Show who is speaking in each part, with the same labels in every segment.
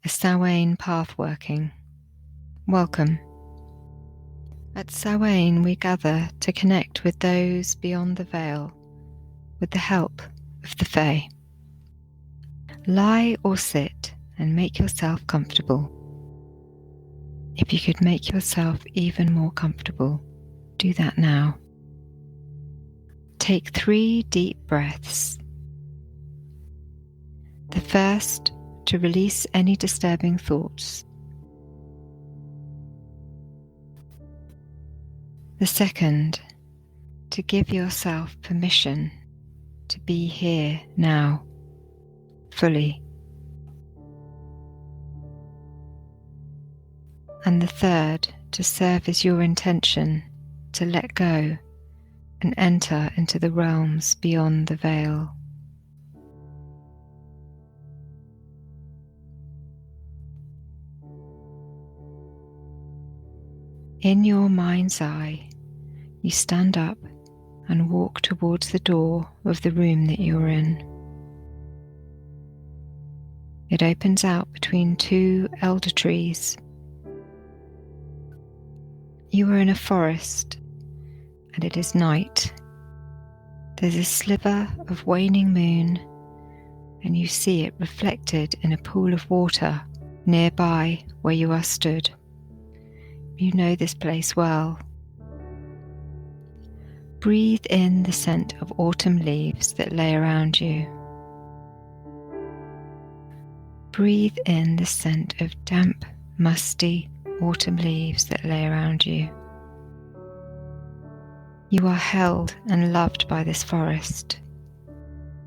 Speaker 1: a Samhain Pathworking. Welcome. At Samhain we gather to connect with those beyond the veil with the help of the Fae. Lie or sit and make yourself comfortable. If you could make yourself even more comfortable, do that now. Take 3 deep breaths. The first to release any disturbing thoughts. The second to give yourself permission to be here now, fully. And the third to serve as your intention to let go and enter into the realms beyond the veil. In your mind's eye, you stand up and walk towards the door of the room that you're in. It opens out between 2 elder trees. You are in a forest, and it is night. There's a sliver of waning moon, and you see it reflected in a pool of water nearby where you are stood. You know this place well. Breathe in the scent of autumn leaves that lay around you. Breathe in the scent of damp, musty autumn leaves that lay around you. You are held and loved by this forest,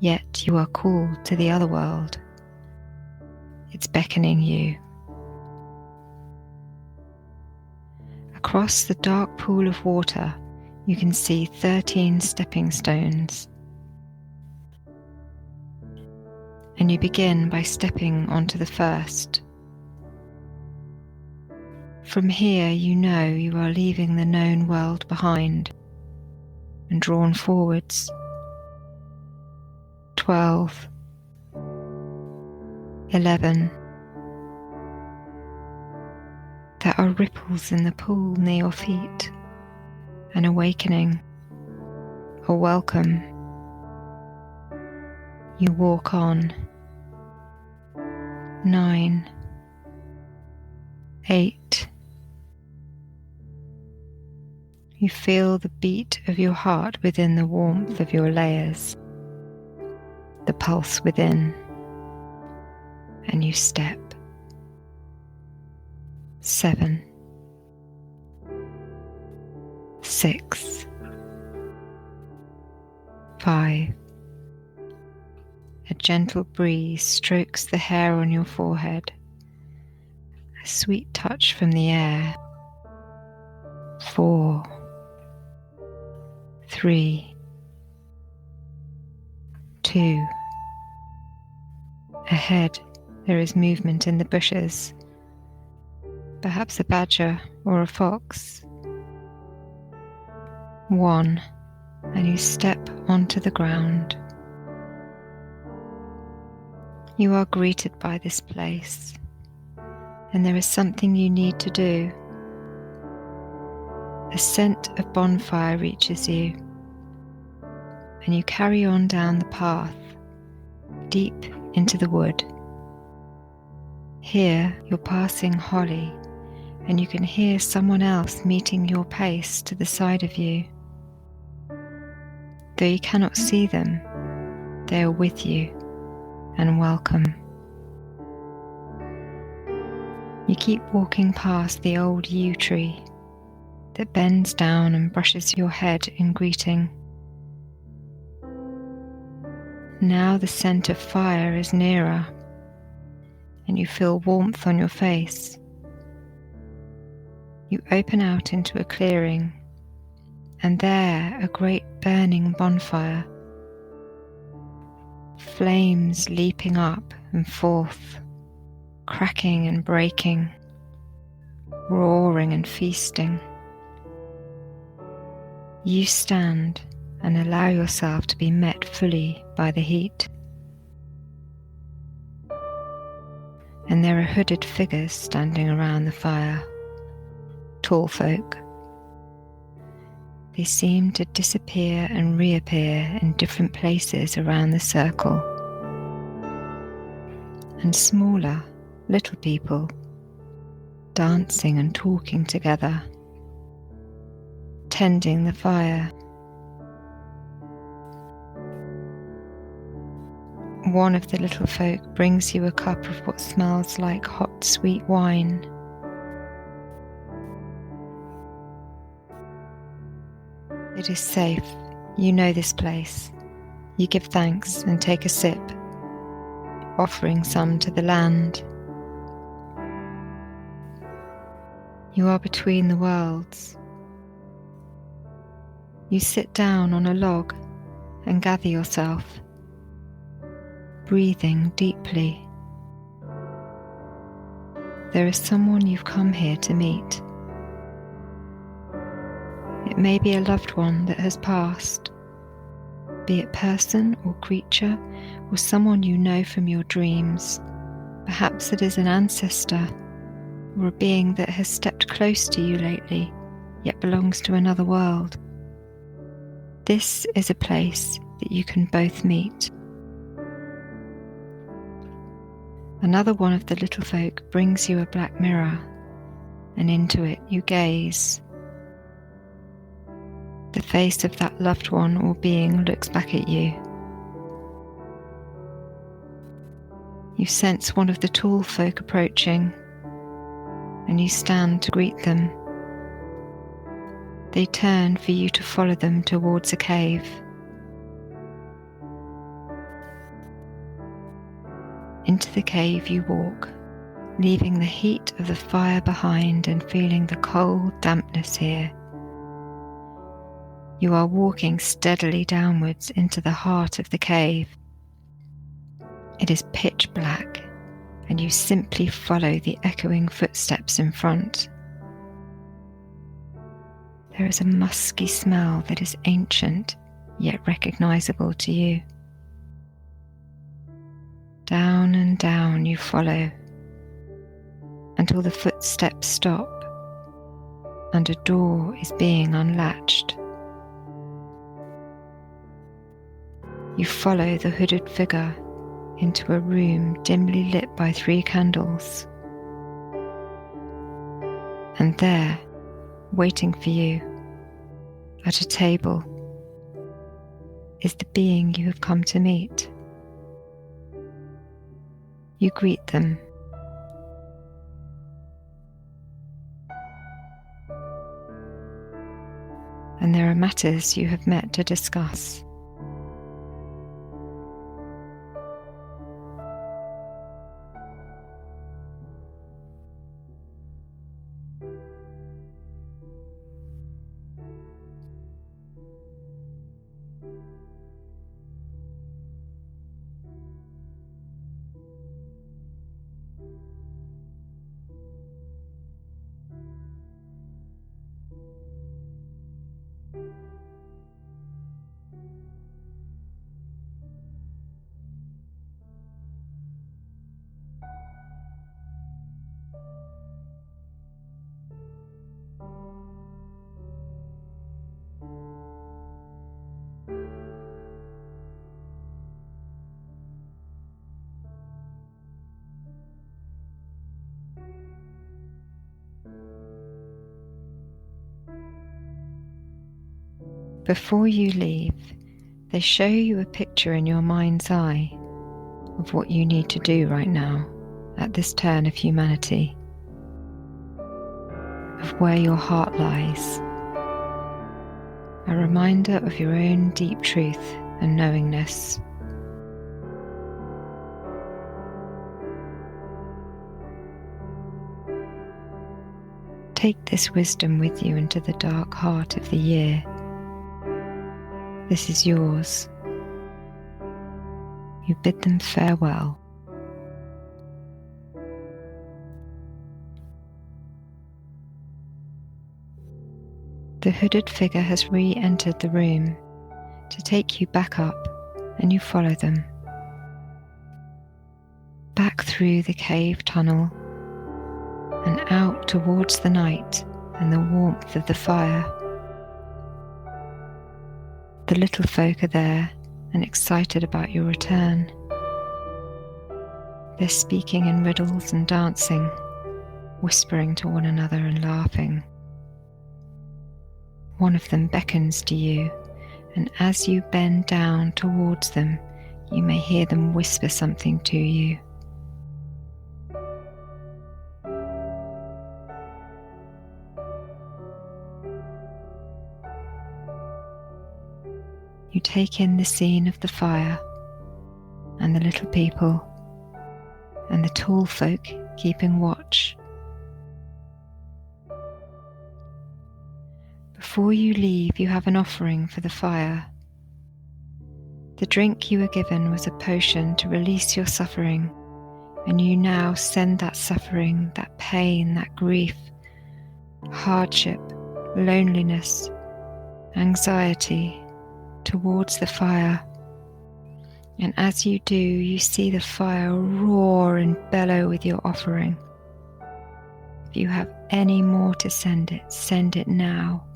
Speaker 1: yet you are called to the Otherworld. It's beckoning you. Across the dark pool of water, you can see 13 stepping stones. And you begin by stepping onto the first. From here, you know you are leaving the known world behind and drawn forwards. 12, 11. There are ripples in the pool near your feet, an awakening, a welcome. You walk on. 9, 8. You feel the beat of your heart within the warmth of your layers, the pulse within, and you step. 7, 6, 5. A gentle breeze strokes the hair on your forehead, a sweet touch from the air. 4, 3, 2. Ahead, there is movement in the bushes, perhaps a badger or a fox. 1, and you step onto the ground. You are greeted by this place, and there is something you need to do. A scent of bonfire reaches you, and you carry on down the path, deep into the wood. Here you're passing holly, and you can hear someone else meeting your pace to the side of you. Though you cannot see them, they are with you and welcome. You keep walking past the old yew tree that bends down and brushes your head in greeting. Now the scent of fire is nearer, and you feel warmth on your face. You open out into a clearing, and there a great burning bonfire. Flames leaping up and forth, cracking and breaking, roaring and feasting. You stand and allow yourself to be met fully by the heat. and there are hooded figures standing around the fire. Tall folk. They seem to disappear and reappear in different places around the circle. And smaller, little people, dancing and talking together, tending the fire. One of the little folk brings you a cup of what smells like hot, sweet wine. It is safe. You know this place. You give thanks and take a sip, offering some to the land. You are between the worlds. You sit down on a log and gather yourself, breathing deeply. There is someone you've come here to meet. It may be a loved one that has passed, be it person or creature, or someone you know from your dreams. Perhaps it is an ancestor, or a being that has stepped close to you lately, yet belongs to another world. This is a place that you can both meet. Another one of the little folk brings you a black mirror, and into it you gaze. The face of that loved one or being looks back at you. You sense one of the tall folk approaching, and you stand to greet them. They turn for you to follow them towards a cave. Into the cave you walk, leaving the heat of the fire behind and feeling the cold dampness here. You are walking steadily downwards into the heart of the cave. It is pitch black, and you simply follow the echoing footsteps in front. There is a musky smell that is ancient, yet recognizable to you. Down and down you follow, until the footsteps stop, and a door is being unlatched. You follow the hooded figure into a room dimly lit by 3 candles. And there, waiting for you, at a table, is the being you have come to meet. You greet them. And there are matters you have met to discuss. Before you leave, they show you a picture in your mind's eye of what you need to do right now at this turn of humanity, of where your heart lies, a reminder of your own deep truth and knowingness. Take this wisdom with you into the dark heart of the year. This is yours. You bid them farewell. The hooded figure has re-entered the room to take you back up, and you follow them. Back through the cave tunnel and out towards the night and the warmth of the fire. The little folk are there and excited about your return. They're speaking in riddles and dancing, whispering to one another and laughing. One of them beckons to you, and as you bend down towards them, you may hear them whisper something to you. You take in the scene of the fire, and the little people, and the tall folk keeping watch. Before you leave, you have an offering for the fire. The drink you were given was a potion to release your suffering, and you now send that suffering, that pain, that grief, hardship, loneliness, anxiety towards the fire. And as you do, you see the fire roar and bellow with your offering. If you have any more to send it now.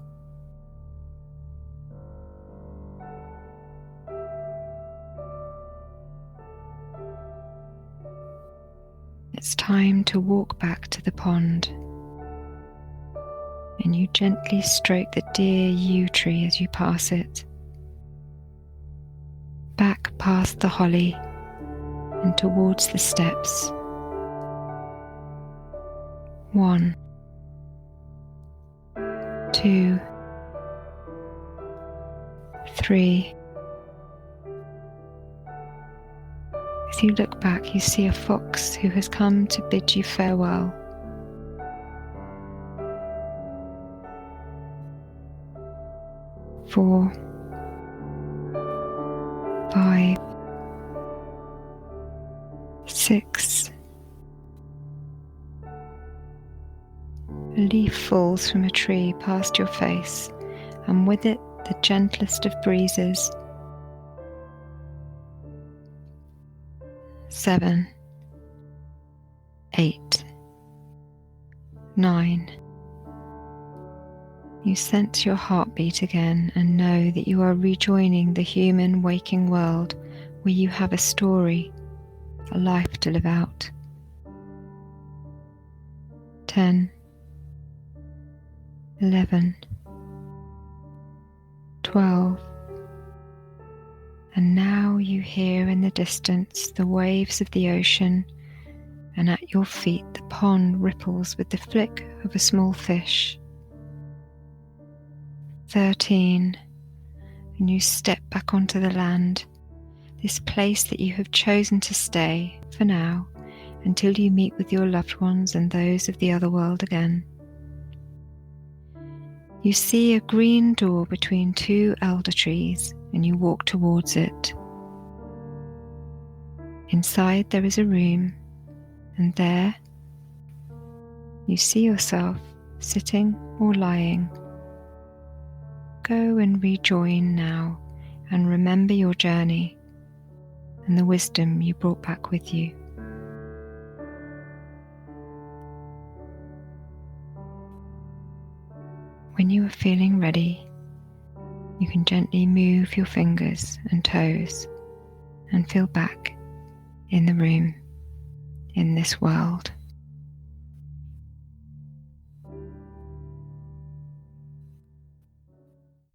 Speaker 1: It's time to walk back to the pond, and you gently stroke the dear yew tree as you pass it, back past the holly and towards the steps. 1, 2, 3. As you look back, you see a fox who has come to bid you farewell. 4, 5, 6. A leaf falls from a tree past your face, and with it the gentlest of breezes. 7, 8, 9. You sense your heartbeat again and know that you are rejoining the human waking world where you have a story, a life to live out. 10, 11, 12. And now you hear in the distance the waves of the ocean, and at your feet the pond ripples with the flick of a small fish. 13. And you step back onto the land, this place that you have chosen to stay for now until you meet with your loved ones and those of the Otherworld again. You see a green door between 2 elder trees, and you walk towards it. Inside there is a room, and there you see yourself sitting or lying. Go and rejoin now, and remember your journey and the wisdom you brought back with you. When you are feeling ready, you can gently move your fingers and toes and feel back in the room, in this world.